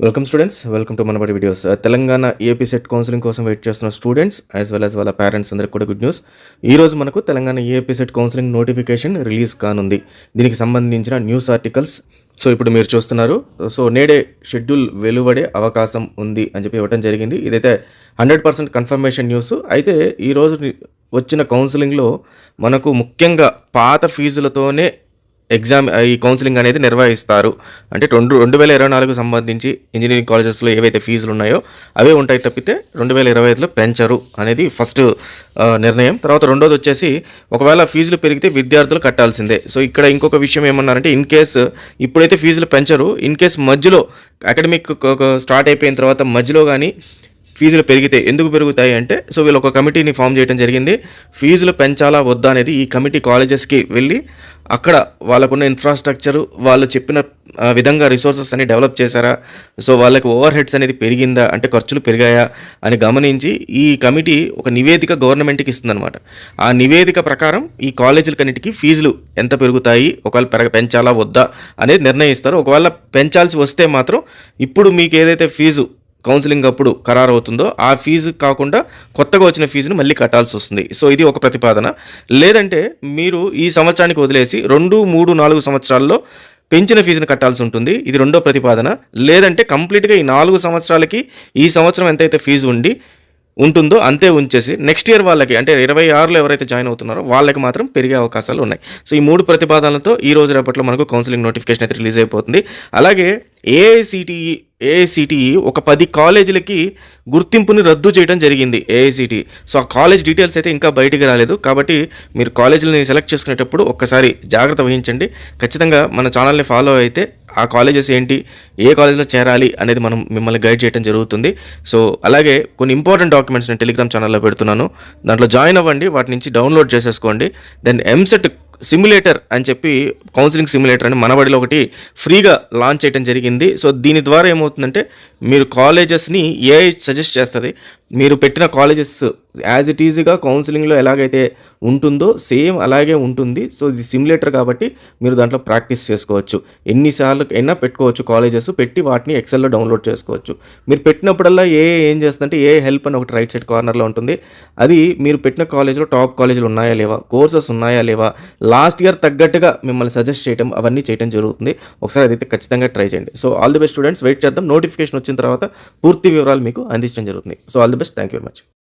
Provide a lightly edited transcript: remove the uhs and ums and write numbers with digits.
Welcome students, welcome to Manabadi videos. Telangana AP set counselling కోసం wait చేస్తున్న students as well as వాళ్ళ parents అందరికి కూడా గుడ్ న్యూస్. ఈ రోజు మనకు Telangana AP set counselling notification release కానుంది. దీనికి సంబంధించిన న్యూస్ ఆర్టికల్స్ ఇప్పుడు మీరు చూస్తున్నారు. నేడే షెడ్యూల్ వెలువడే అవకాశం ఉంది అని చెప్పి ఇవ్వడం జరిగింది. ఇదైతే 100% కన్ఫర్మేషన్ న్యూస్. అయితే ఈరోజు వచ్చిన కౌన్సిలింగ్లో మనకు ముఖ్యంగా పాత ఫీజులతోనే ఈ కౌన్సిలింగ్ అనేది నిర్వహిస్తారు. అంటే 2024 సంబంధించి ఇంజనీరింగ్ కాలేజెస్లో ఏవైతే ఫీజులు ఉన్నాయో అవే ఉంటాయి తప్పితే 2025లో పెంచరు అనేది ఫస్ట్ నిర్ణయం. తర్వాత రెండోది వచ్చేసి ఒకవేళ ఫీజులు పెరిగితే విద్యార్థులు కట్టాల్సిందే. ఇక్కడ ఇంకొక విషయం ఏమన్నారంటే ఇన్ కేస్ ఇప్పుడైతే ఫీజులు పెంచరు, ఇన్ కేస్ మధ్యలో అకాడమిక్ స్టార్ట్ అయిపోయిన తర్వాత మధ్యలో కానీ ఫీజులు పెరిగితే ఎందుకు పెరుగుతాయి అంటే వీళ్ళు ఒక కమిటీని ఫామ్ చేయడం జరిగింది. ఫీజులు పెంచాలా వద్దా అనేది ఈ కమిటీ కాలేజెస్కి వెళ్ళి అక్కడ వాళ్ళకున్న ఇన్ఫ్రాస్ట్రక్చరు, వాళ్ళు చెప్పిన విధంగా రిసోర్సెస్ అన్ని డెవలప్ చేశారా, వాళ్ళకి ఓవర్ హెడ్స్ అనేది పెరిగిందా, అంటే ఖర్చులు పెరిగాయా అని గమనించి ఈ కమిటీ ఒక నివేదిక గవర్నమెంట్కి ఇస్తుందన్నమాట. ఆ నివేదిక ప్రకారం ఈ కాలేజీలకన్నిటికీ ఫీజులు ఎంత పెరుగుతాయి, ఒకవేళ పెంచాలా వద్దా అనేది నిర్ణయిస్తారు. ఒకవేళ పెంచాల్సి వస్తే మాత్రం ఇప్పుడు మీకు ఏదైతే ఫీజు కౌన్సిలింగ్ అప్పుడు ఖరారు అవుతుందో ఆ ఫీజు కాకుండా కొత్తగా వచ్చిన ఫీజుని మళ్ళీ కట్టాల్సి వస్తుంది. ఇది ఒక ప్రతిపాదన. లేదంటే మీరు ఈ సంవత్సరానికి వదిలేసి 2, 3, 4 సంవత్సరాల్లో పెంచిన ఫీజుని కట్టాల్సి ఉంటుంది. ఇది రెండో ప్రతిపాదన. లేదంటే కంప్లీట్గా ఈ 4 సంవత్సరాలకి ఈ సంవత్సరం ఎంతైతే ఫీజు ఉంటుందో అంతే ఉంచేసి నెక్స్ట్ ఇయర్ వాళ్ళకి అంటే 26లో ఎవరైతే జాయిన్ అవుతున్నారో వాళ్ళకి మాత్రం పెరిగే అవకాశాలు ఉన్నాయి. ఈ 3 ప్రతిపాదనలతో ఈ రోజు రేపట్లో మనకు కౌన్సిలింగ్ నోటిఫికేషన్ అయితే రిలీజ్ అయిపోతుంది. అలాగే ఏఐసిటిఈ ఒక 10 కాలేజీలకి గుర్తింపుని రద్దు చేయడం జరిగింది. ఏఐసిటిఈ ఆ కాలేజ్ డీటెయిల్స్ అయితే ఇంకా బయటికి రాలేదు. కాబట్టి మీరు కాలేజీలని సెలెక్ట్ చేసుకునేటప్పుడు ఒక్కసారి జాగ్రత్త వహించండి. ఖచ్చితంగా మన ఛానల్ని ఫాలో అయితే ఆ కాలేజెస్ ఏంటి, ఏ కాలేజీలో చేరాలి అనేది మనం మిమ్మల్ని గైడ్ చేయడం జరుగుతుంది. అలాగే కొన్ని ఇంపార్టెంట్ డాక్యుమెంట్స్ నేను టెలిగ్రామ్ ఛానల్లో పెడుతున్నాను, దాంట్లో జాయిన్ అవ్వండి, వాటి నుంచి డౌన్లోడ్ చేసేసుకోండి. దెన్ ఎంసెట్ సిమ్యులేటర్ అని చెప్పి కౌన్సిలింగ్ సిమ్యులేటర్ అని మనబడిలో ఒకటి ఫ్రీగా లాంచ్ చేయడం జరిగింది. దీని ద్వారా ఏమవుతుందంటే మీరు కాలేజెస్ని ఏఐ సజెస్ట్ చేస్తుంది. మీరు పెట్టిన కాలేజెస్ యాజ్ ఇట్ ఈజ్గా కౌన్సిలింగ్లో ఎలాగైతే ఉంటుందో సేమ్ అలాగే ఉంటుంది. ఇది సిమ్యులేటర్ కాబట్టి మీరు దాంట్లో ప్రాక్టీస్ చేసుకోవచ్చు. ఎన్నిసార్లు అయినా పెట్టుకోవచ్చు, కాలేజెస్ పెట్టి వాటిని ఎక్సెల్లో డౌన్లోడ్ చేసుకోవచ్చు. మీరు పెట్టినప్పుడల్లా ఏం చేస్తుందంటే ఏ హెల్ప్ అని ఒకటి రైట్ సైడ్ కార్నర్లో ఉంటుంది. అది మీరు పెట్టిన కాలేజ్లో టాప్ కాలేజీలు ఉన్నాయా లేవా, కోర్సెస్ ఉన్నాయా లేవా, లాస్ట్ ఇయర్ తగ్గట్టుగా మిమ్మల్ని సజెస్ట్ చేయడం అవన్నీ చేయడం జరుగుతుంది. ఒకసారి అదైతే ఖచ్చితంగా ట్రై చేయండి. All the best students, wait చేద్దాం. నోటిఫికేషన్ వచ్చిన తర్వాత పూర్తి వివరాలు మీకు అందించడం జరుగుతుంది. All the best. Thank you very much.